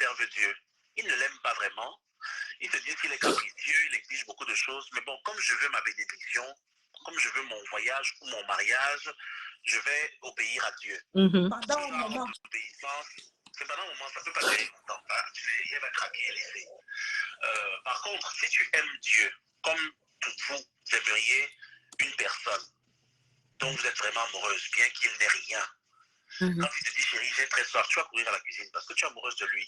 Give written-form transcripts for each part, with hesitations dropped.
servent Dieu. Ils ne l'aiment pas vraiment. Ils se disent qu'il est capricieux, il exige beaucoup de choses. Mais bon, comme je veux ma bénédiction, comme je veux mon voyage ou mon mariage, je vais obéir à Dieu. Pendant un moment. C'est pendant un moment, ça peut pas durer longtemps. Hein? Elle va craquer et laisser. Par contre, si tu aimes Dieu, comme vous aimeriez une personne dont vous êtes vraiment amoureuse, bien qu'il n'ait rien, quand il te dit chérie, j'ai très soif, tu vas courir à la cuisine parce que tu es amoureuse de lui.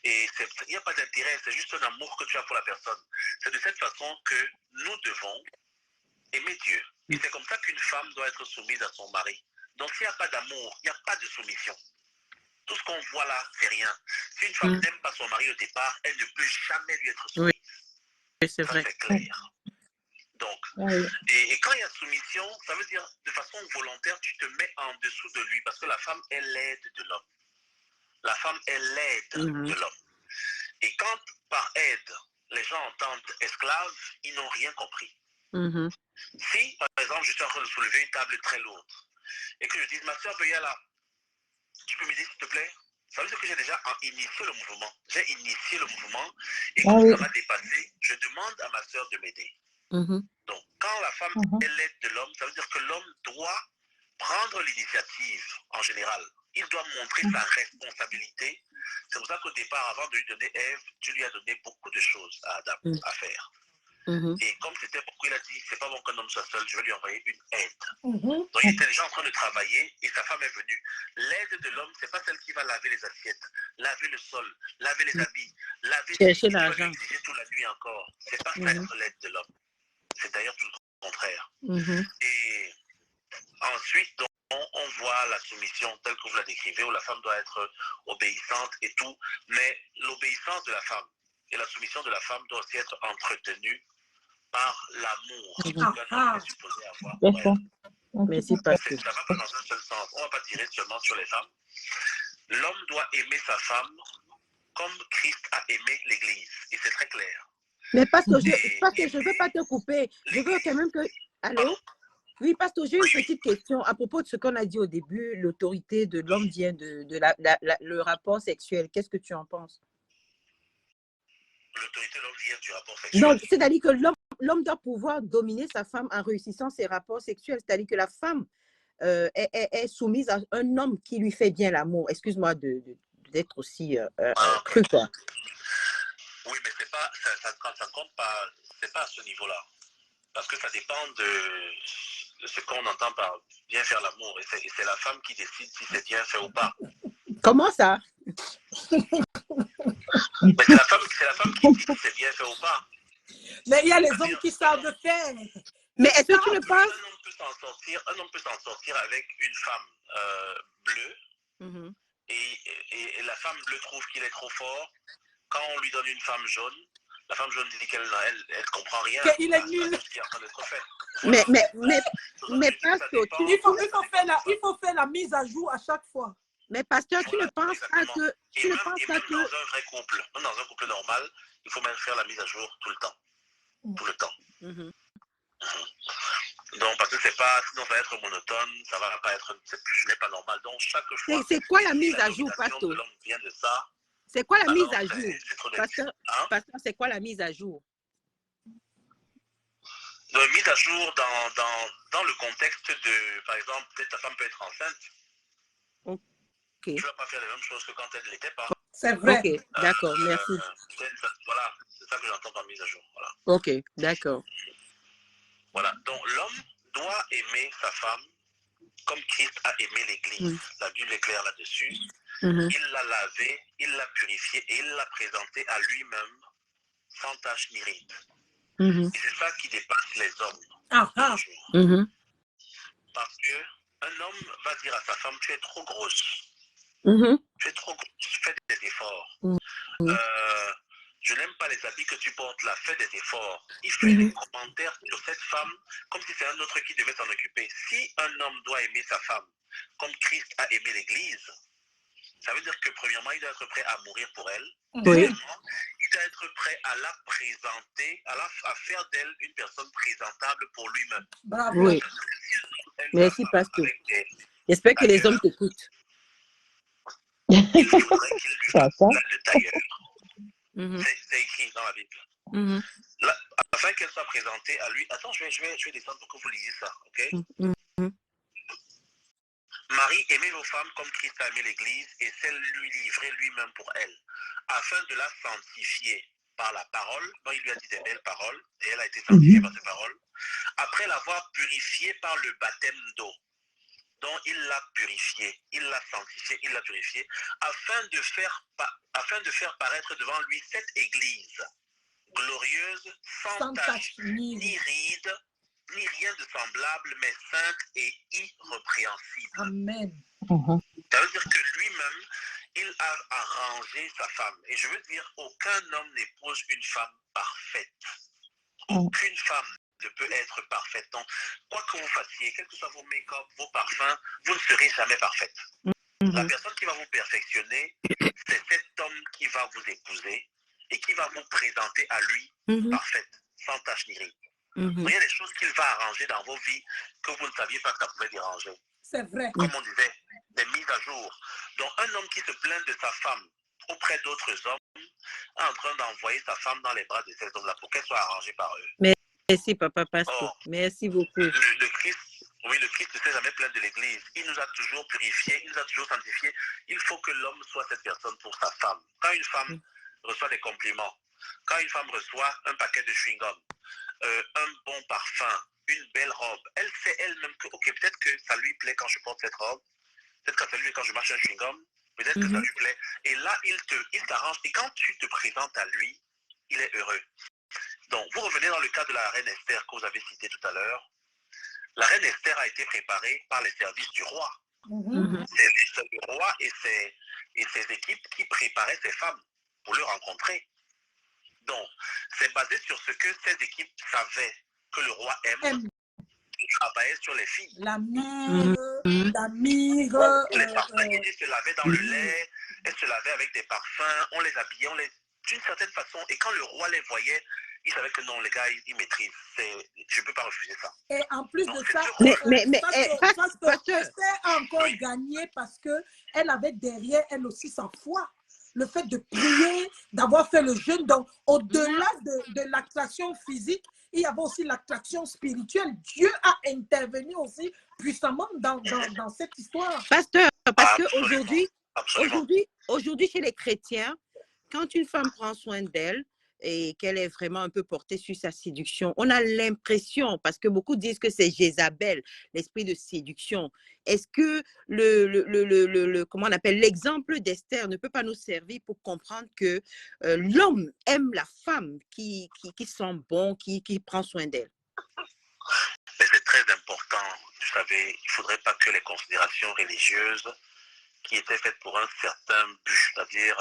Et il n'y a pas d'intérêt, c'est juste un amour que tu as pour la personne. C'est de cette façon que nous devons aimer Dieu. Et c'est comme ça qu'une femme doit être soumise à son mari. Donc s'il n'y a pas d'amour, il n'y a pas de soumission. Tout ce qu'on voit là, c'est rien. Si une femme n'aime pas son mari au départ, elle ne peut jamais lui être soumise. Oui, c'est vrai. C'est clair. Donc, et quand il y a soumission, ça veut dire de façon volontaire, tu te mets en dessous de lui parce que la femme est l'aide de l'homme. La femme est l'aide de l'homme. Et quand par aide, les gens entendent esclave, ils n'ont rien compris. Si, par exemple, je suis en train de soulever une table très lourde et que je dis, ma soeur Beyala, tu peux m'aider s'il te plaît? Ça veut dire que j'ai déjà initié le mouvement. J'ai initié le mouvement et quand ça m'a dépassé, je demande à ma soeur de m'aider. Donc, quand la femme est l'aide de l'homme, ça veut dire que l'homme doit prendre l'initiative en général. Il doit montrer sa responsabilité. C'est pour ça qu'au départ, avant de lui donner Ève, Dieu lui a donné beaucoup de choses à Adam à faire. Et comme c'était beaucoup, il a dit, c'est pas bon qu'un homme soit seul, je vais lui envoyer une aide. Donc il était déjà en train de travailler et sa femme est venue. L'aide de l'homme, c'est pas celle qui va laver les assiettes, laver le sol, laver les habits, laver chercher l'argent. toute la nuit encore. C'est pas ça être l'aide de l'homme. C'est d'ailleurs tout le contraire. Et ensuite, donc, on voit la soumission telle que vous la décrivez, où la femme doit être obéissante et tout, mais l'obéissance de la femme et la soumission de la femme doit aussi être entretenue par l'amour qu'un homme est supposé avoir pour elle. Merci, Pasteur. Ça va pas dans un seul sens. On ne va pas tirer seulement sur les femmes. L'homme doit aimer sa femme comme Christ a aimé l'Église. Et c'est très clair. Mais parce que je ne veux pas te couper. Je veux quand même que... Allô? Pardon? Oui, Pasteur, j'ai une petite question à propos de ce qu'on a dit au début. L'autorité de l'homme vient de le rapport sexuel. Qu'est-ce que tu en penses? L'autorité de l'homme vient du rapport sexuel. Donc, c'est-à-dire que l'homme doit pouvoir dominer sa femme en réussissant ses rapports sexuels. C'est-à-dire que la femme est soumise à un homme qui lui fait bien l'amour. Excuse-moi d'être aussi cru, quoi. Oui, mais c'est pas, ça compte pas, c'est pas à ce niveau-là. Parce que ça dépend de ce qu'on entend par bien faire l'amour. Et c'est la femme qui décide si c'est bien fait ou pas. Comment ça? Mais c'est la femme qui dit si c'est bien fait ou pas. Mais il y a les hommes qui savent faire. Mais est-ce que tu ne penses? Un homme peut s'en sortir avec une femme bleue. Et la femme bleue trouve qu'il est trop fort. Quand on lui donne une femme jaune, la femme jaune dit qu'elle ne comprend rien. Il est nul. Ce qui est en train d'être fait. Mais Pasteur, il faut faire la mise à jour à chaque fois. Mais Pasteur, tu ne penses pas que... Même dans un vrai couple, même dans un couple normal, il faut même faire la mise à jour tout le temps. Tout le temps. Donc, parce que c'est pas... Sinon, ça va être monotone, ça va pas être... Ce n'est pas normal. Donc, chaque fois... C'est quoi la mise à jour, Pasteur? Vient de ça. C'est quoi la mise à jour? Pasteur, c'est quoi la mise à jour? La mise à jour dans le contexte de... Par exemple, peut-être ta femme peut être enceinte. Tu ne vas pas faire les mêmes choses que quand elle ne l'était pas. C'est vrai. Ok, d'accord, merci. Voilà, c'est ça que j'entends par mise à jour. Voilà. Ok, d'accord. Voilà, donc l'homme doit aimer sa femme comme Christ a aimé l'Église. La Bible est claire là-dessus. Il l'a lavée, il l'a purifiée et il l'a présentée à lui-même sans tache ni ride. Et c'est ça qui dépasse les hommes. Parce qu'un homme va dire à sa femme, tu es trop grosse. Tu es trop grosse, fais des efforts. Je n'aime pas les habits que tu portes là, fais des efforts. Il fait des commentaires sur cette femme comme si c'est un autre qui devait s'en occuper. Si un homme doit aimer sa femme comme Christ a aimé l'Église, ça veut dire que premièrement, il doit être prêt à mourir pour elle. Deuxièmement, il doit être prêt à la présenter, à faire d'elle une personne présentable pour lui-même. Bravo. Oui. Merci, Pasteur. J'espère que les hommes t'écoutent. il faudrait qu'il lui fasse le tailleur. C'est écrit dans la Bible. Là, afin qu'elle soit présentée à lui. Attends, je vais descendre pour que vous lisiez ça, ok? Marie aimait vos femmes comme Christ a aimé l'Église et celle lui livrer lui-même pour elle, afin de la sanctifier par la parole. Bon, il lui a dit des belles paroles et elle a été sanctifiée par ces paroles. Après l'avoir purifiée par le baptême d'eau, dont il l'a purifiée, il l'a sanctifiée, il l'a purifiée, afin de faire paraître devant lui cette Église glorieuse, sans tache, ni ride, ni rien de semblable, mais sainte et irrépréhensible. Amen. Ça veut dire que lui-même, il a arrangé sa femme. Et je veux dire, aucun homme n'épouse une femme parfaite. Aucune femme ne peut être parfaite. Donc, quoi que vous fassiez, quels que soient vos make-up, vos parfums, vous ne serez jamais parfaite. La personne qui va vous perfectionner, c'est cet homme qui va vous épouser et qui va vous présenter à lui parfaite, sans tache ni ride. Il y a des choses qu'il va arranger dans vos vies que vous ne saviez pas que ça pouvait déranger. C'est vrai. Comme on disait, des mises à jour. Donc, un homme qui se plaint de sa femme auprès d'autres hommes est en train d'envoyer sa femme dans les bras de ces hommes-là pour qu'elle soit arrangée par eux. Merci, Papa Pasteur. Merci beaucoup. Le Christ ne s'est jamais plaint de l'Église. Il nous a toujours purifiés, il nous a toujours sanctifiés. Il faut que l'homme soit cette personne pour sa femme. Quand une femme reçoit des compliments, quand une femme reçoit un paquet de chewing-gum, un bon parfum, une belle robe, elle sait elle-même que, ok, peut-être que ça lui plaît quand je porte cette robe, peut-être que ça lui plaît quand je marche un chewing-gum, peut-être que ça lui plaît. Et là, il t'arrange. Et quand tu te présentes à lui, il est heureux. Donc, vous revenez dans le cas de la reine Esther que vous avez cité tout à l'heure. La reine Esther a été préparée par les services du roi. C'est le roi et ses équipes qui préparaient ces femmes pour le rencontrer. Donc, c'est basé sur ce que ces équipes savaient que le roi aime. Ils travaillaient sur les filles. La mire, Les parfums, elles se lavaient dans le lait, elles se lavaient avec des parfums, on les habillait, d'une certaine façon. Et quand le roi les voyait, il savait que non, les gars, ils maîtrisent. Je ne peux pas refuser ça. Et en plus donc, de ça, Pasteur Esther a encore gagné parce qu'elle avait derrière elle aussi sa foi. Le fait de prier, d'avoir fait le jeûne. Donc, au-delà de l'attraction physique, il y avait aussi l'attraction spirituelle. Dieu a intervenu aussi puissamment dans cette histoire. Pasteur, parce qu'aujourd'hui, chez les chrétiens, quand une femme prend soin d'elle et qu'elle est vraiment un peu portée sur sa séduction, on a l'impression, parce que beaucoup disent que c'est Jézabel, l'esprit de séduction. Est-ce que comment on appelle, l'exemple d'Esther ne peut pas nous servir pour comprendre que l'homme aime la femme qui sent bon, qui prend soin d'elle? Mais c'est très important. Vous savez, il ne faudrait pas que les considérations religieuses qui étaient faites pour un certain but, c'est-à-dire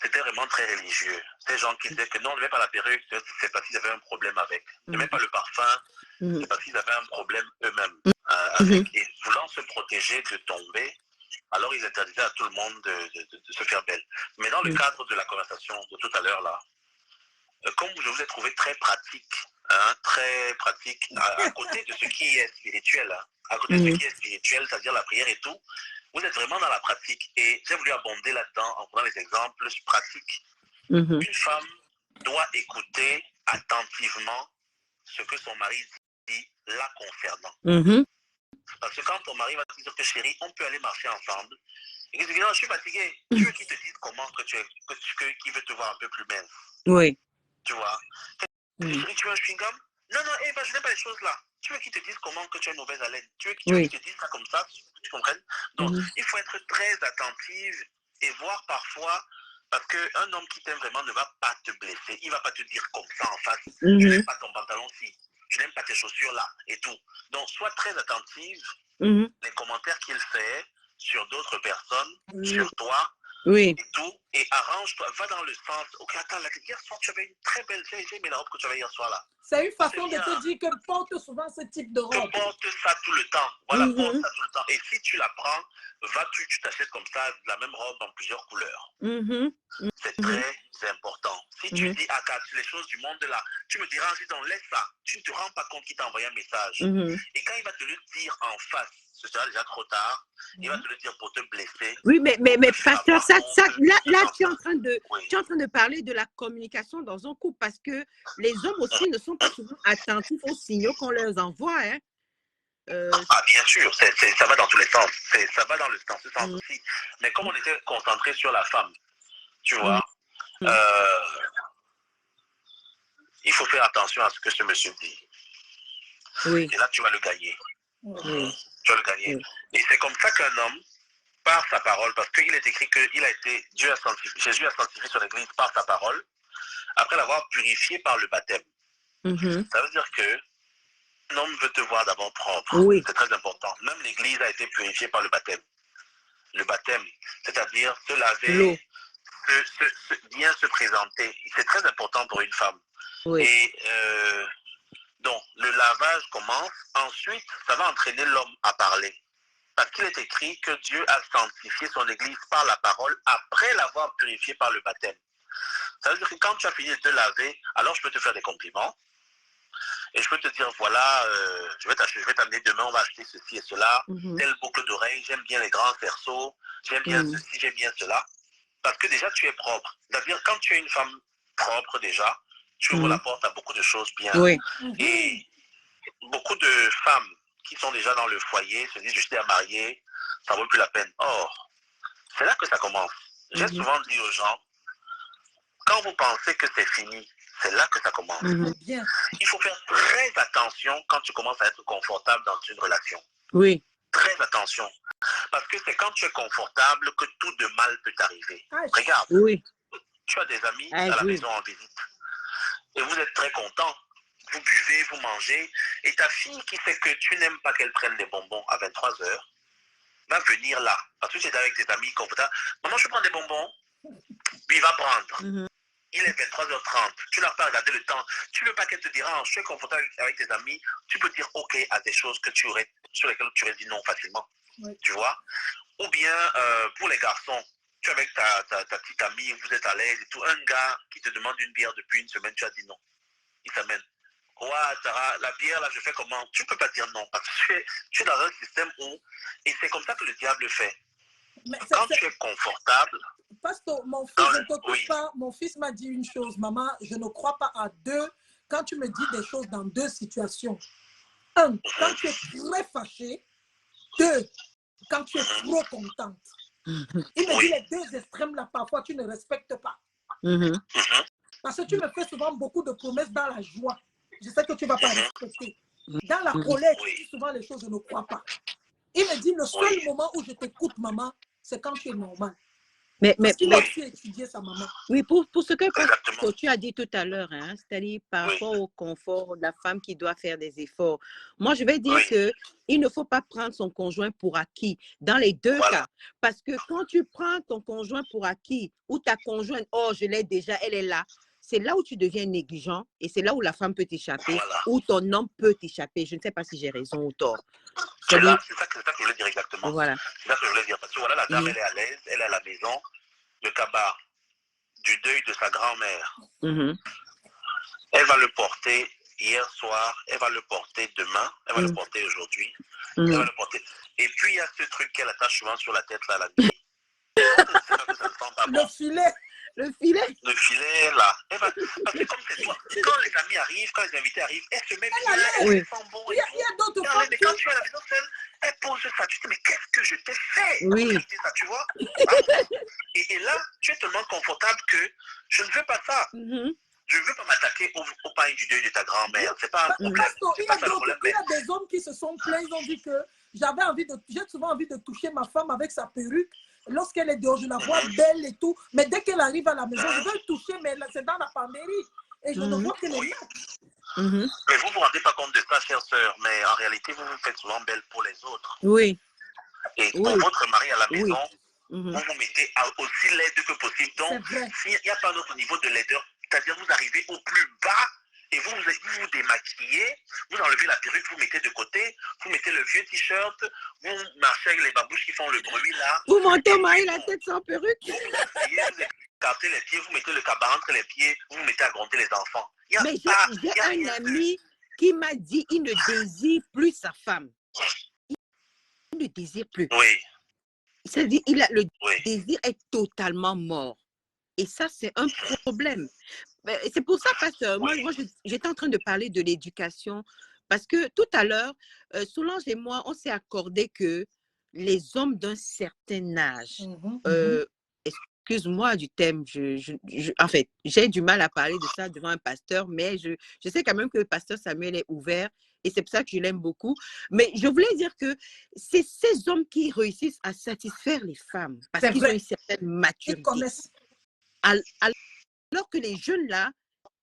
c'était vraiment très religieux. Ces gens qui disaient que non, ne met pas la perruque, c'est parce qu'ils avaient un problème avec. Ne met pas le parfum, c'est parce qu'ils avaient un problème eux-mêmes avec. Et voulant se protéger de tomber, alors ils interdisaient à tout le monde de se faire belle. Mais dans le cadre de la conversation de tout à l'heure, là, comme je vous ai trouvé très pratique, très pratique, à côté de ce qui est spirituel, à côté de ce qui est spirituel, c'est-à-dire la prière et tout, vous êtes vraiment dans la pratique. Et j'ai voulu abonder là-dedans en prenant les exemples pratiques. Une femme doit écouter attentivement ce que son mari dit la concernant. Parce que quand ton mari va te dire que chérie, on peut aller marcher ensemble, et que tu dis non, je suis fatigué, tu veux qu'il te dise comment qu'il veut te voir un peu plus mince. Oui. Tu vois. Chérie, tu veux un chewing-gum? Non, je n'aime pas les choses là. Tu veux qu'ils te disent comment que tu as une mauvaise haleine? Tu veux qu'ils te disent ça comme ça? Tu comprends? Donc, il faut être très attentive et voir parfois, parce qu'un homme qui t'aime vraiment ne va pas te blesser. Il ne va pas te dire comme ça en face. Je n'aime pas ton pantalon-ci. Je n'aime pas tes chaussures là et tout. Donc, sois très attentive les commentaires qu'il fait sur d'autres personnes, sur toi, et tout, et arrange-toi, va dans le sens, ok, attends, hier soir, tu avais une très belle, j'ai aimé la robe que tu avais hier soir là. C'est une façon de te dire que porte souvent ce type de robe. Porte ça tout le temps, voilà, porte ça tout le temps. Et si tu la prends, tu t'achètes comme ça la même robe en plusieurs couleurs. C'est très important. Si tu dis, les choses du monde là, tu me diras, donc laisse ça. Tu ne te rends pas compte qu'il t'a envoyé un message. Et quand il va te le dire en face, ce sera déjà trop tard. Il va te le dire pour te blesser. Oui, mais pasteur, là, tu es en train de parler de la communication dans un couple parce que les hommes aussi ne sont pas souvent attentifs aux signaux qu'on leur envoie. Hein. Bien sûr, ça va dans tous les sens. Ça va dans ce sens aussi. Mais comme on était concentré sur la femme, tu vois, il faut faire attention à ce que ce monsieur dit. Oui. Et là, tu vas le gagner. Oui. Tu vas le gagner. Oui. Et c'est comme ça qu'un homme, par sa parole, parce qu'il est écrit que Jésus a sanctifié son église par sa parole, après l'avoir purifié par le baptême. Ça veut dire que un homme veut te voir d'abord propre. Oui. C'est très important. Même l'église a été purifiée par le baptême. Le baptême, c'est-à-dire se laver, bien se présenter. C'est très important pour une femme. Oui. Et donc, le lavage commence. Ensuite, ça va entraîner l'homme à parler. Parce qu'il est écrit que Dieu a sanctifié son église par la parole après l'avoir purifié par le baptême. Ça veut dire que quand tu as fini de te laver, alors je peux te faire des compliments. Et je peux te dire, voilà, je vais t'amener demain, on va acheter ceci et cela, telle boucle d'oreille, j'aime bien les grands cerceaux, j'aime bien ceci, j'aime bien cela. Parce que déjà, tu es propre. C'est-à-dire, quand tu es une femme propre déjà, tu ouvres la porte à beaucoup de choses bien. Oui. Et beaucoup de femmes qui sont déjà dans le foyer se disent, je suis déjà mariée, ça ne vaut plus la peine. Or, c'est là que ça commence. J'ai souvent dit aux gens, quand vous pensez que c'est fini, c'est là que ça commence. Il faut faire très attention quand tu commences à être confortable dans une relation. Oui. Très attention. Parce que c'est quand tu es confortable que tout de mal peut t'arriver. Regarde, tu as des amis à la maison en visite. Et vous êtes très content. Vous buvez, vous mangez. Et ta fille qui sait que tu n'aimes pas qu'elle prenne des bonbons à 23h, va venir là. Parce que tu es avec tes amis confortables. Maman, je prends des bonbons. Puis il va prendre. Il est 23h30, tu n'as pas regardé le temps, tu ne veux pas qu'elle te dérange, tu es confortable avec tes amis, tu peux dire OK à des choses sur lesquelles tu aurais dit non facilement, tu vois. Ou bien, pour les garçons, tu es avec ta petite amie, vous êtes à l'aise et tout, un gars qui te demande une bière depuis une semaine, tu as dit non, il t'amène. Ouais, Sarah, la bière, là, je fais comment? Tu ne peux pas dire non, parce que tu es dans un système où, et c'est comme ça que le diable fait. Quand tu es confortable... Pasteur, mon fils, je ne te coupe pas. Mon fils m'a dit une chose, maman, je ne crois pas à deux. Quand tu me dis des choses dans deux situations. Un, quand tu es très fâché. Deux, quand tu es trop contente. Il me dit les deux extrêmes là, parfois tu ne respectes pas. Parce que tu me fais souvent beaucoup de promesses dans la joie. Je sais que tu ne vas pas respecter. Dans la colère, tu dis souvent les choses, je ne crois pas. Il me dit le seul moment où je t'écoute, maman, c'est quand tu es normal. Parce qu'il a aussi étudié sa maman. Oui, pour ce que tu as dit tout à l'heure, hein, c'est-à-dire par rapport au confort de la femme qui doit faire des efforts. Moi, je vais dire qu'il ne faut pas prendre son conjoint pour acquis dans les deux cas. Parce que quand tu prends ton conjoint pour acquis ou ta conjointe, oh, je l'ai déjà, elle est là, c'est là où tu deviens négligent et c'est là où la femme peut t'échapper ou ton homme peut t'échapper. Je ne sais pas si j'ai raison ou tort. C'est ça que je voulais dire exactement. Voilà. C'est ça que je voulais dire. Parce que voilà, la dame, elle est à l'aise, elle est à la maison, le cabas du deuil de sa grand-mère. Elle va le porter hier soir, elle va le porter demain, elle va le porter aujourd'hui, elle va le porter. Et puis, il y a ce truc qu'elle attache souvent sur la tête, là, la nuit. Le filet. Le filet. Le filet, là. Parce que comme c'est toi, quand les amis arrivent, quand les invités arrivent, elle se met bien, elle sent bon. Il y a d'autres femmes mais quand tu es à la maison seule, elle pose ça. Tu te dis, mais qu'est-ce que je t'ai fait? Oui. Ça, tu vois? Et là, tu es tellement confortable que je ne veux pas ça. Je ne veux pas m'attaquer au pain du deuil de ta grand-mère. C'est pas un problème. Il y a des hommes qui se sont plaints, ils ont dit que j'ai souvent envie de toucher ma femme avec sa perruque. Lorsqu'elle est dehors, je la vois belle et tout. Mais dès qu'elle arrive à la maison, je veux le toucher, mais c'est dans la penderie. Et je ne vois que les mains. Mais vous ne vous rendez pas compte de ça, chère sœur. Mais en réalité, vous vous faites souvent belle pour les autres. Oui. Et pour votre mari à la maison, vous vous mettez aussi laide que possible. Donc, s'il n'y a pas un autre niveau de laideur, c'est-à-dire vous arrivez au plus bas et vous vous démaquillez, vous enlevez la perruque, vous mettez de côté, vous mettez le vieux t-shirt, vous marchez avec les babouches qui font le bruit là. Vous montez au mari la tête sans perruque. Vous écartez les pieds, vous mettez le cabas entre les pieds, vous vous mettez à gronder les enfants. Mais j'ai un ami qui m'a dit qu'il ne désire plus sa femme. ne désire plus. Oui, C'est-à-dire, le oui. désir est totalement mort. Et ça, c'est un problème. C'est pour ça, pasteur, moi j'étais en train de parler de l'éducation, parce que tout à l'heure, Solange et moi, on s'est accordé que les hommes d'un certain âge, excuse-moi du thème, en fait, j'ai du mal à parler de ça devant un pasteur, mais je sais quand même que le pasteur Samuel est ouvert, et c'est pour ça que je l'aime beaucoup. Mais je voulais dire que c'est ces hommes qui réussissent à satisfaire les femmes, parce qu'ils ont une certaine maturité. Ils connaissent. Alors que les jeunes là,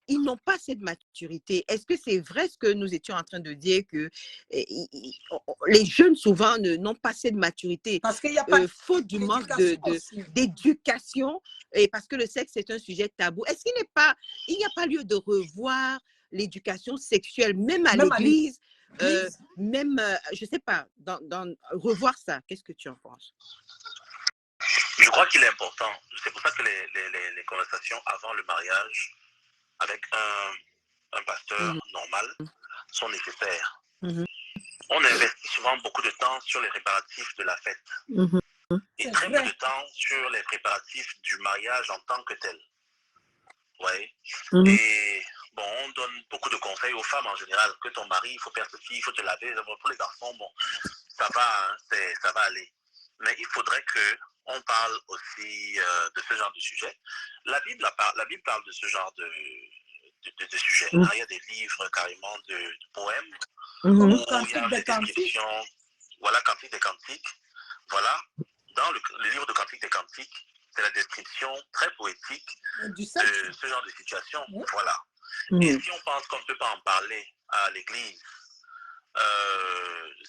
ils n'ont pas cette maturité. Est-ce que c'est vrai ce que nous étions en train de dire, que les jeunes souvent n'ont pas cette maturité parce qu'il n'y a pas faute du manque d'éducation, et parce que le sexe est un sujet tabou. Est-ce qu'il n'y a pas lieu de revoir l'éducation sexuelle, même à l'église, même, je ne sais pas, revoir ça? Qu'est-ce que tu en penses? Je crois qu'il est important. C'est pour ça que les conversations avant le mariage avec un pasteur normal sont nécessaires. On investit souvent beaucoup de temps sur les préparatifs de la fête et très peu de temps sur les préparatifs du mariage en tant que tel. Ouais. Et bon, on donne beaucoup de conseils aux femmes en général, que ton mari, il faut faire ceci, il faut te laver. Pour les garçons, bon, ça va, hein, ça va aller. Mais il faudrait qu'on parle aussi de ce genre de sujet. La Bible parle de ce genre de sujets. Il y a des livres carrément de poèmes où il y a des descriptions. Voilà, Cantique des Cantiques. Voilà, dans le livre de Cantique des Cantiques, c'est la description très poétique de ce genre de situation. Voilà. Et si on pense qu'on ne peut pas en parler à l'église,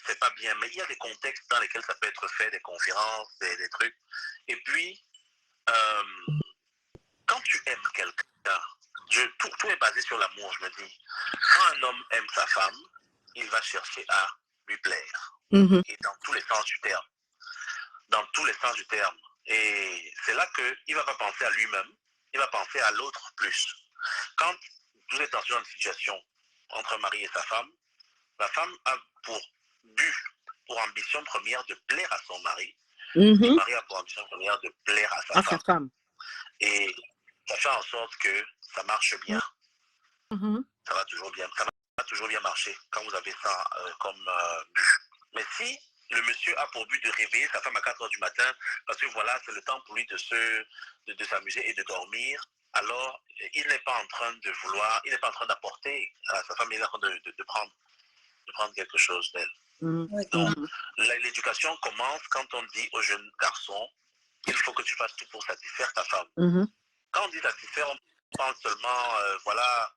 c'est pas bien. Mais il y a des contextes dans lesquels ça peut être fait, des conférences, des trucs. Et puis, quand tu aimes quelqu'un, tout est basé sur l'amour, je me dis. Quand un homme aime sa femme, il va chercher à lui plaire. Et dans tous les sens du terme. Dans tous les sens du terme. Et c'est là qu'il ne va pas penser à lui-même, il va penser à l'autre plus. Quand vous êtes dans une situation entre un mari et sa femme, la femme a pour but, pour ambition première de plaire à son mari. Le mari a pour ambition première de plaire à sa femme. Et ça fait en sorte que ça marche bien. Ça va toujours bien marcher quand vous avez ça comme but. Mais si le monsieur a pour but de réveiller sa femme à 4 heures du matin, parce que voilà, c'est le temps pour lui de s'amuser et de dormir, alors il n'est pas en train de vouloir, il n'est pas en train d'apporter à sa femme, il est en train de prendre quelque chose d'elle. Donc, l'éducation commence quand on dit aux jeunes garçons, il faut que tu fasses tout pour satisfaire ta femme. Quand on dit satisfaire, on pense seulement, voilà,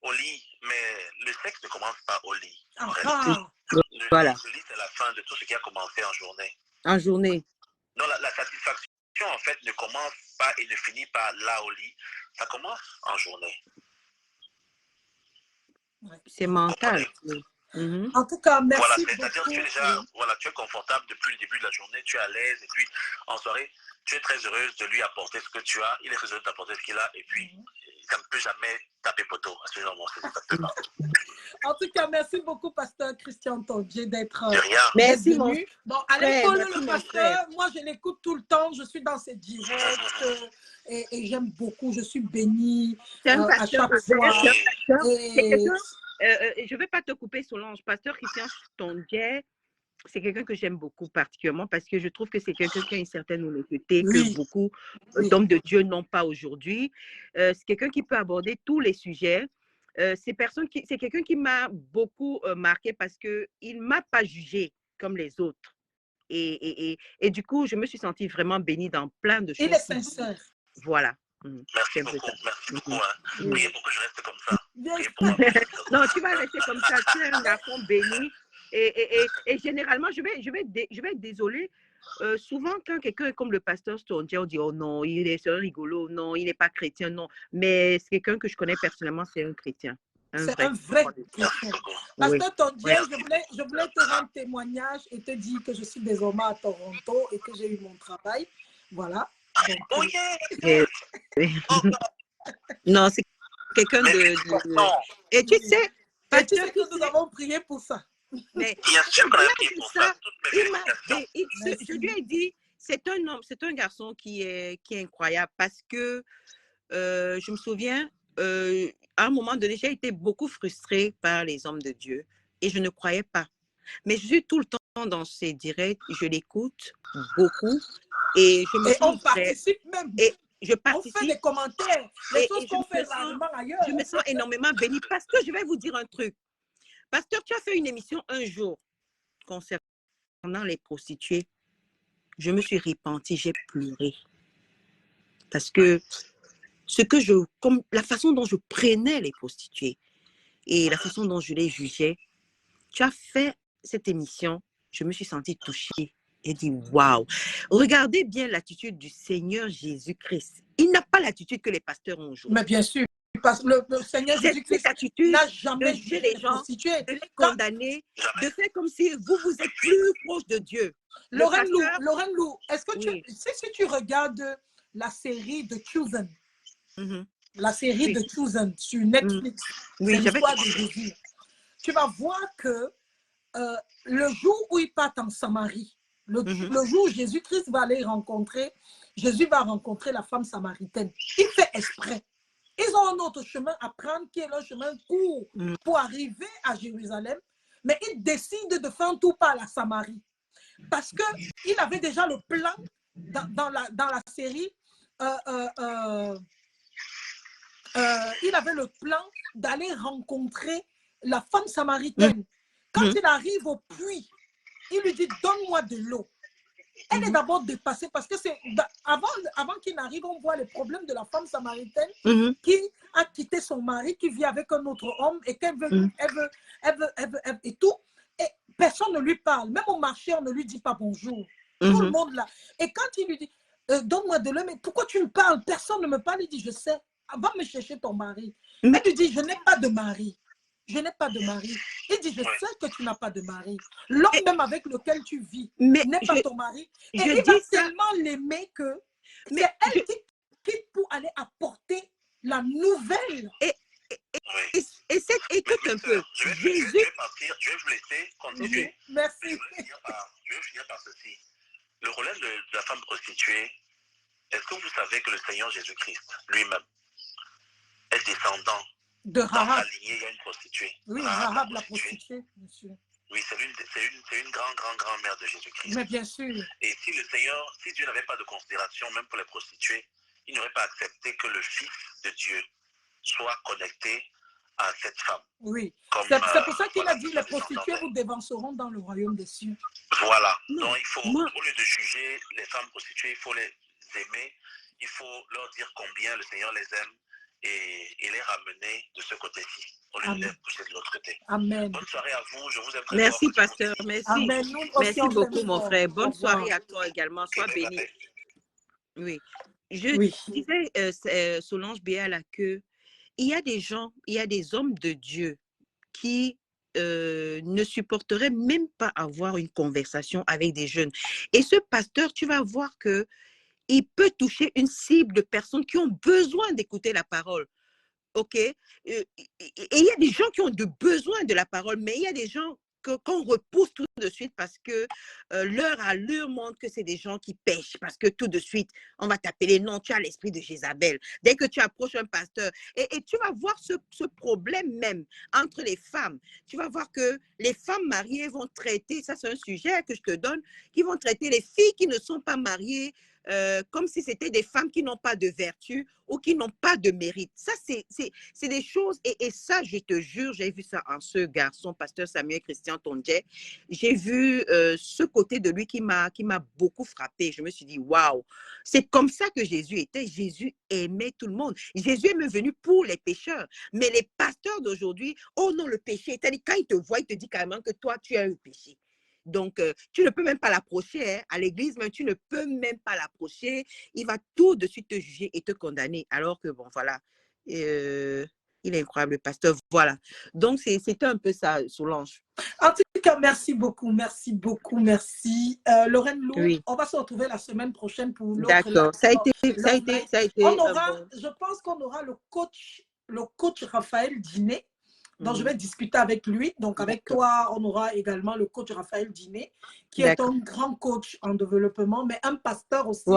au lit, mais le sexe ne commence pas au lit. Le lit, c'est la fin de tout ce qui a commencé en journée. En journée. Donc, la satisfaction, en fait, ne commence pas et ne finit pas là au lit. Ça commence en journée. C'est mental. En tout cas, merci voilà, beaucoup. C'est-à-dire que tu es déjà, voilà, tu es confortable depuis le début de la journée, tu es à l'aise, et puis en soirée, tu es très heureuse de lui apporter ce que tu as, il est très heureux d'apporter ce qu'il a, et puis ça ne peut jamais taper poteau à ce genre de moment. En tout cas, merci beaucoup, pasteur Christian Tondier, d'être venu. Bon, allez follow le pasteur. Moi, je l'écoute tout le temps. Je suis dans ses directs et j'aime beaucoup. Je suis bénie à chaque fois. Je ne vais pas te couper, Solange. Pasteur Christian Tondier, c'est quelqu'un que j'aime beaucoup particulièrement parce que je trouve que c'est quelqu'un qui a une certaine honnêteté que beaucoup d'hommes de Dieu n'ont pas aujourd'hui. C'est quelqu'un qui peut aborder tous les sujets. C'est quelqu'un qui m'a beaucoup marqué parce qu'il ne m'a pas jugé comme les autres. Et du coup, je me suis sentie vraiment bénie dans plein de choses. Il est sincère. Voilà. Merci beaucoup. Priez pour que je reste comme ça. Non, tu vas rester comme ça. Tu es un garçon béni. Et généralement, je vais être désolée. Souvent, quand quelqu'un est comme le pasteur Tondier, on dit « Oh non, il est un rigolo. Non, il n'est pas chrétien. » Non, mais c'est quelqu'un que je connais personnellement, c'est un chrétien. C'est un vrai chrétien. Pasteur Tondier, je voulais te rendre témoignage et te dire que je suis désormais à Toronto et que j'ai eu mon travail. Voilà. Donc, non, c'est quelqu'un de... Et tu sais, que nous avons prié pour ça. Mais Bien sûr qu'on a au-delà prié de pour ça, ça. Toutes mes il m'a, félicitations. je lui ai dit, c'est un homme, c'est un garçon qui est incroyable parce que je me souviens, à un moment donné, j'ai été beaucoup frustrée par les hommes de Dieu et je ne croyais pas. Mais je suis tout le temps dans ces directs, je l'écoute beaucoup et je me Et sens on participe même. et je On fait participe des commentaires. Les et choses qu'on fait rarement ailleurs. je me sens énormément bénie parce que je vais vous dire un truc. Pasteur, tu as fait une émission un jour concernant les prostituées. Je me suis repentie, j'ai pleuré. Parce que comme la façon dont je prenais les prostituées et la façon dont je les jugeais, tu as fait cette émission, je me suis sentie touchée et dit waouh. Regardez bien l'attitude du Seigneur Jésus-Christ. Il n'a pas l'attitude que les pasteurs ont aujourd'hui. Mais bien sûr, parce que le Seigneur Jésus-Christ cette attitude n'a jamais de jugé juger les prostituées. de les condamner, de faire comme si vous êtes plus proche de Dieu. Lorraine Lou, est-ce que Oui. si tu regardes la série de Chosen, la série Oui. de Chosen sur Netflix, Oui, c'est l'histoire de Jésus, tu vas voir que le jour où ils partent en Samarie, le jour où Jésus-Christ va aller rencontrer, Jésus va rencontrer la femme samaritaine. Il fait exprès. Ils ont un autre chemin à prendre qui est le chemin court pour arriver à Jérusalem, mais ils décident de faire un tour par la Samarie. Parce qu'il avait déjà le plan dans la série, il avait le plan d'aller rencontrer la femme samaritaine. Quand il arrive au puits, il lui dit, donne-moi de l'eau. Elle est d'abord dépassée parce que c'est avant qu'il n'arrive, on voit les problèmes de la femme samaritaine qui a quitté son mari, qui vit avec un autre homme et qu'elle veut, elle veut et tout. Et personne ne lui parle. Même au marché, on ne lui dit pas bonjour. Tout le monde là. Et quand il lui dit, donne-moi de l'eau, mais pourquoi tu me parles? Personne ne me parle. Il dit, je sais. Va me chercher ton mari. Elle lui dit, je n'ai pas de mari. Je n'ai pas de mari. Il dit, je sais que tu n'as pas de mari. L'homme même avec lequel tu vis n'est pas ton mari. Et il va tellement l'aimer que c'est elle qui quitte pour aller apporter la nouvelle. Écoute un peu. Je vais vous laisser continuer. Okay. Merci. Je vais finir par ceci. Le problème de la femme prostituée, est-ce que vous savez que le Seigneur Jésus-Christ lui-même est descendant de Rahab. Dans sa lignée, il y a une prostituée. Oui, Rahab la prostituée, monsieur. Oui, c'est une grand-mère de Jésus-Christ. Mais bien sûr. Et si Dieu n'avait pas de considération, même pour les prostituées, il n'aurait pas accepté que le Fils de Dieu soit connecté à cette femme. Oui. C'est pour ça qu'il a dit, les prostituées vous dévanceront dans le royaume des cieux. Voilà. Donc, au lieu de juger les femmes prostituées, il faut les aimer. Il faut leur dire combien le Seigneur les aime et les ramener de ce côté-ci, au lieu de les pousser de l'autre côté. Amen. Bonne soirée à vous. Je vous aime très Merci, fort. pasteur. Merci. Amen. Merci beaucoup, mon frère. Bonne soirée à toi également. Sois béni. Oui. Je disais, Solange Béala, que il y a des gens, il y a des hommes de Dieu qui ne supporteraient même pas avoir une conversation avec des jeunes. Et ce pasteur, tu vas voir que il peut toucher une cible de personnes qui ont besoin d'écouter la parole. OK? Et il y a des gens qui ont besoin de la parole, mais il y a des gens qu'on repousse tout de suite parce que leur allure montre que c'est des gens qui pêchent, parce que tout de suite, on va t'appeler, non, tu as l'esprit de Jézabel. Dès que tu approches un pasteur, et tu vas voir ce problème même entre les femmes. Tu vas voir que les femmes mariées vont traiter, ça c'est un sujet que je te donne, qui vont traiter les filles qui ne sont pas mariées comme si c'était des femmes qui n'ont pas de vertu ou qui n'ont pas de mérite. Ça, c'est des choses, et ça, je te jure, j'ai vu ça en ce garçon, pasteur Samuel Christian Tondje. J'ai vu ce côté de lui qui m'a beaucoup frappé. Je me suis dit, waouh, c'est comme ça que Jésus était. Jésus aimait tout le monde. Jésus est venu pour les pécheurs. Mais les pasteurs d'aujourd'hui, oh non, le péché, c'est-à-dire quand il te voit, il te dit carrément que toi, tu as un péché. Donc, tu ne peux même pas l'approcher à l'église, mais tu ne peux même pas l'approcher. Il va tout de suite te juger et te condamner. Alors que, bon, voilà, il est incroyable, le pasteur. Voilà. Donc, c'était un peu ça, Solange. En tout cas, merci beaucoup, merci. Lorraine Lou, oui. On va se retrouver la semaine prochaine pour l'autre. D'accord. Ça a été. On aura, je pense qu'on aura le coach Raphaël Diné. Donc, je vais discuter avec lui. Donc, avec toi, on aura également le coach Raphaël Diné, qui est un grand coach en développement, mais un pasteur aussi,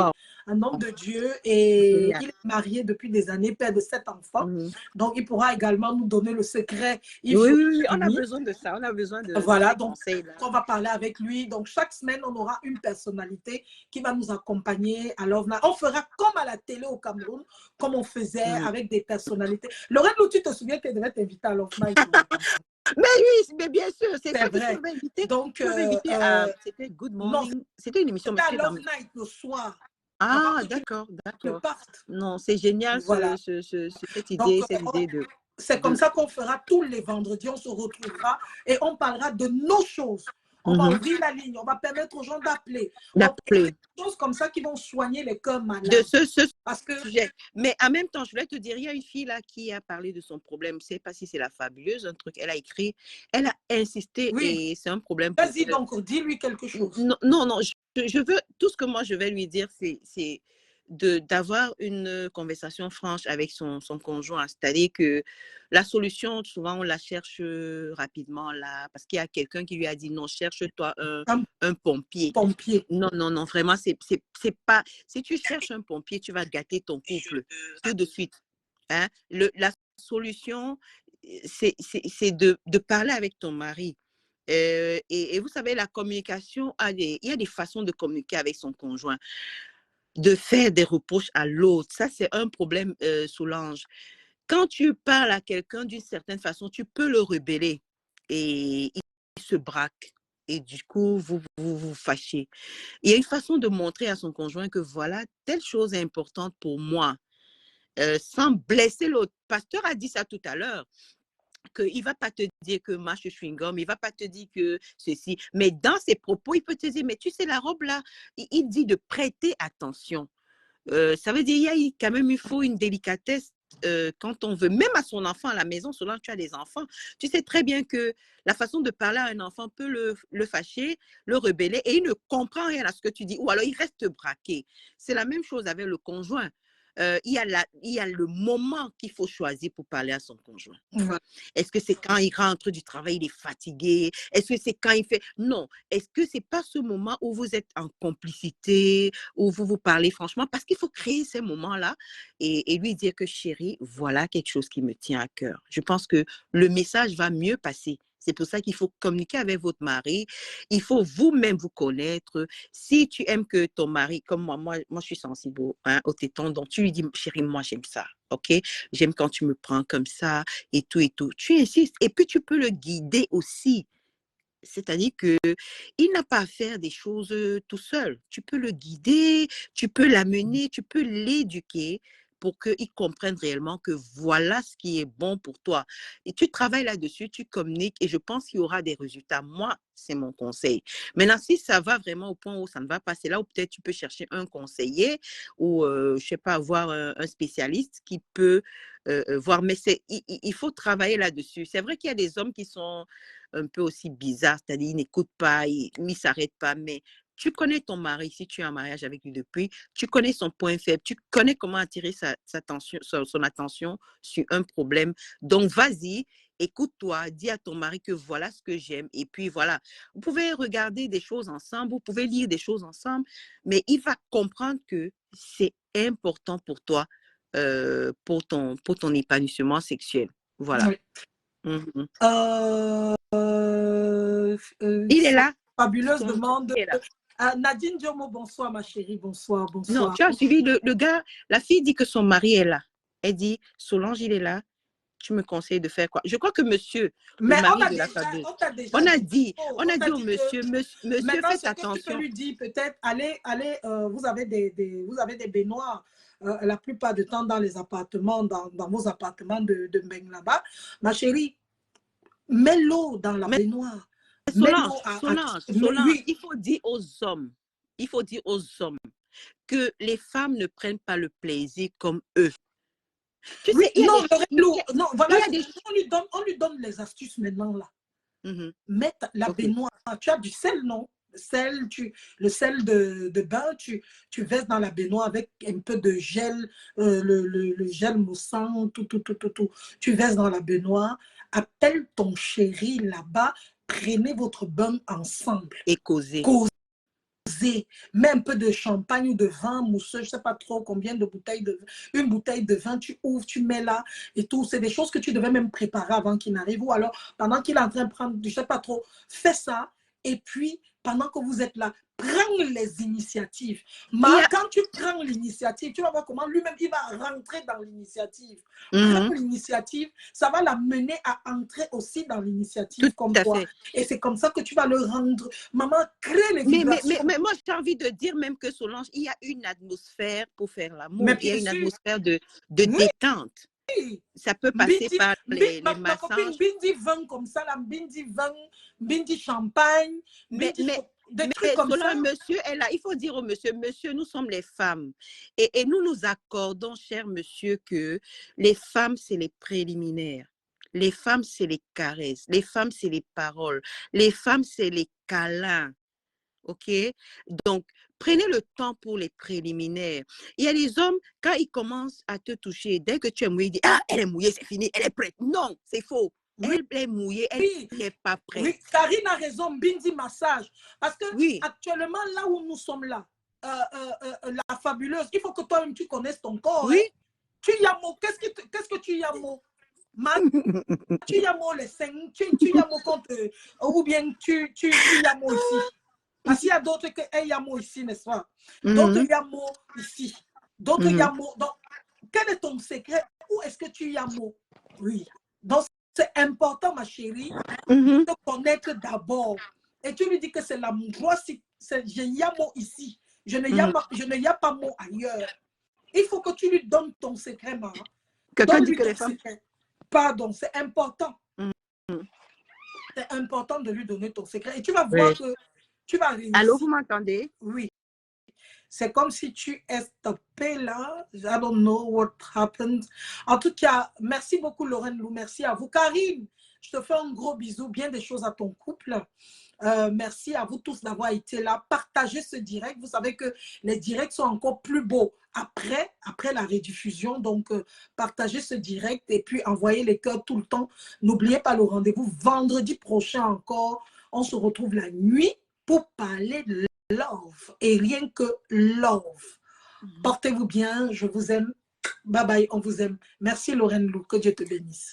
un homme de Dieu. Et il est marié depuis des années, père de 7 enfants. Donc, il pourra également nous donner le secret. Oui, on a besoin de ça. On a besoin de voilà, de donc, on va parler avec lui. Donc, chaque semaine, on aura une personnalité qui va nous accompagner à l'OVNA. On fera comme à la télé au Cameroun, comme on faisait avec des personnalités. Lorraine, tu te souviens qu'elle devait t'inviter à l'OVNA? Mais oui, mais bien sûr, c'est ça vrai. que tu invité. Donc, c'était Good Morning. C'était une émission. C'était à Love Night le soir. Ah, d'accord. Non, c'est génial voilà. cette idée, de... C'est comme ça qu'on fera tous les vendredis, on se retrouvera et on parlera de nos choses. On va ouvrir la ligne, on va permettre aux gens d'appeler. Des choses comme ça qui vont soigner les cœurs malades. De ce sujet. Mais en même temps, je voulais te dire, il y a une fille là qui a parlé de son problème. Je ne sais pas si c'est la fabuleuse, un truc. Elle a écrit, elle a insisté et c'est un problème. Vas-y donc, dis-lui quelque chose. Non, je veux, tout ce que moi je vais lui dire, c'est d'avoir une conversation franche avec son conjoint. C'est-à-dire que la solution, souvent, on la cherche rapidement là, parce qu'il y a quelqu'un qui lui a dit non, cherche-toi un pompier. Non, vraiment, c'est pas... Si tu cherches un pompier, tu vas gâter ton couple tout de suite. Hein? La solution, c'est de parler avec ton mari. Et vous savez, la communication, il y a des façons de communiquer avec son conjoint. De faire des reproches à l'autre, ça c'est un problème, Solange. Quand tu parles à quelqu'un d'une certaine façon, tu peux le rebeller et il se braque et du coup vous fâchez. Il y a une façon de montrer à son conjoint que voilà, telle chose est importante pour moi, sans blesser l'autre. Le pasteur a dit ça tout à l'heure, qu'il ne va pas te dire que mâche le chewing-gum, il ne va pas te dire que ceci, mais dans ses propos, il peut te dire, mais tu sais, la robe là, il dit de prêter attention. Ça veut dire quand même, il faut une délicatesse quand on veut, même à son enfant à la maison, selon tu as des enfants, tu sais très bien que la façon de parler à un enfant peut le fâcher, le rebeller, et il ne comprend rien à ce que tu dis, ou alors il reste braqué. C'est la même chose avec le conjoint. Il y a le moment qu'il faut choisir pour parler à son conjoint. Est-ce que c'est quand il rentre du travail, il est fatigué? Est-ce que c'est quand il fait... Non. Est-ce que c'est pas ce moment où vous êtes en complicité, où vous vous parlez franchement? Parce qu'il faut créer ces moments-là et lui dire que chérie, voilà quelque chose qui me tient à cœur. Je pense que le message va mieux passer. C'est pour ça qu'il faut communiquer avec votre mari. Il faut vous-même vous connaître. Si tu aimes que ton mari, comme moi je suis sensible au téton, donc tu lui dis, chérie, moi j'aime ça, ok? J'aime quand tu me prends comme ça et tout et tout. Tu insistes et puis tu peux le guider aussi. C'est-à-dire qu'il n'a pas à faire des choses tout seul. Tu peux le guider, tu peux l'amener, tu peux l'éduquer pour qu'il comprenne réellement que voilà ce qui est bon pour toi. Et tu travailles là-dessus, tu communiques et je pense qu'il y aura des résultats. Moi, c'est mon conseil. Maintenant, si ça va vraiment au point où ça ne va pas, c'est là où peut-être tu peux chercher un conseiller ou, je ne sais pas, voir un spécialiste qui peut voir. Mais il faut travailler là-dessus. C'est vrai qu'il y a des hommes qui sont un peu aussi bizarres, c'est-à-dire ils n'écoutent pas, ils ne s'arrêtent pas, mais tu connais ton mari, si tu es en mariage avec lui depuis, tu connais son point faible, tu connais comment attirer son attention sur un problème. Donc, vas-y, écoute-toi, dis à ton mari que voilà ce que j'aime. Et puis, voilà, vous pouvez regarder des choses ensemble, vous pouvez lire des choses ensemble, mais il va comprendre que c'est important pour toi, pour ton épanouissement sexuel. Voilà. Oui. Il est là. Fabuleuse demande. Nadine Diomo, bonsoir ma chérie, bonsoir. Non, tu as suivi le gars, la fille dit que son mari est là. Elle dit, Solange, il est là. Tu me conseilles de faire quoi? Je crois que monsieur, mais le mari de la fabuleuse, on a dit au monsieur, faites attention. Tu peux lui dire peut-être, allez, vous avez des baignoires la plupart du temps dans les appartements, dans vos appartements de Mbeng là-bas. Ma chérie, mets l'eau dans la baignoire. Solange, oui. Il faut dire aux hommes que les femmes ne prennent pas le plaisir comme eux. Tu sais, voilà, on lui donne les astuces maintenant là. Mettre la baignoire. Tu as du sel, non? le sel de bain, tu verses dans la baignoire avec un peu de gel, le gel moussant, tout. Tu verses dans la baignoire, appelle ton chéri là-bas, prenez votre bain ensemble. Et causer. Mets un peu de champagne ou de vin mousseux, je ne sais pas trop combien de bouteilles de vin. Une bouteille de vin, tu ouvres, tu mets là et tout. C'est des choses que tu devais même préparer avant qu'il n'arrive. Ou alors, pendant qu'il est en train de prendre, je ne sais pas trop, fais ça. Et puis, pendant que vous êtes là, prends les initiatives. Quand tu prends l'initiative, tu vas voir comment lui-même, il va rentrer dans l'initiative. Prends l'initiative, ça va l'amener à entrer aussi dans l'initiative comme toi. Et c'est comme ça que tu vas le rendre. Maman, crée les vibrations. Mais moi, j'ai envie de dire même que Solange, il y a une atmosphère pour faire l'amour. Il y a une atmosphère de détente. Ça peut passer par les massages. Ma copine, bindi vin comme ça, là, bindi vin, bindi champagne, des trucs comme ça. Monsieur est là. Il faut dire au monsieur, nous sommes les femmes. Et nous nous accordons, cher monsieur, que les femmes, c'est les préliminaires. Les femmes, c'est les caresses. Les femmes, c'est les paroles. Les femmes, c'est les câlins. OK? Donc, prenez le temps pour les préliminaires. Il y a des hommes, quand ils commencent à te toucher, dès que tu es mouillé, ils disent « Ah, elle est mouillée, c'est fini, elle est prête. » Non, c'est faux. Elle est mouillée, elle n'est pas prête. Oui, Karine a raison, bindi massage. Parce que actuellement, là où nous sommes là, la fabuleuse, il faut que toi-même tu connaisses ton corps. Oui. Hein? Tu yamo, qu'est-ce que tu yamo? Tu yamo les seins, tu yamo contre, ou bien tu yamo ici. Parce qu'il y a d'autres que yamo ici, n'est-ce pas? D'autres yamo ici. D'autres yamo. Donc, quel est ton secret? Où est-ce que tu yamo? Oui. Donc, c'est important, ma chérie, de te connaître d'abord. Et tu lui dis que c'est l'amour. Moi, je yamo ici. Je ne y a pas mot ailleurs. Il faut que tu lui donnes ton secret, maman. Quelqu'un dit que les femmes... Pardon, c'est important. C'est important de lui donner ton secret. Et tu vas voir que tu vas réussir. Allô, vous m'entendez? Oui. C'est comme si tu es stoppé là. I don't know what happened. En tout cas, merci beaucoup, Lorraine Lou. Merci à vous. Karine, je te fais un gros bisou. Bien des choses à ton couple. Merci à vous tous d'avoir été là. Partagez ce direct. Vous savez que les directs sont encore plus beaux après la rediffusion. Donc, partagez ce direct et puis envoyez les cœurs tout le temps. N'oubliez pas le rendez-vous vendredi prochain encore. On se retrouve la nuit pour parler de love et rien que love. Portez-vous bien. Je vous aime. Bye bye. On vous aime. Merci, Lorraine Lou. Que Dieu te bénisse.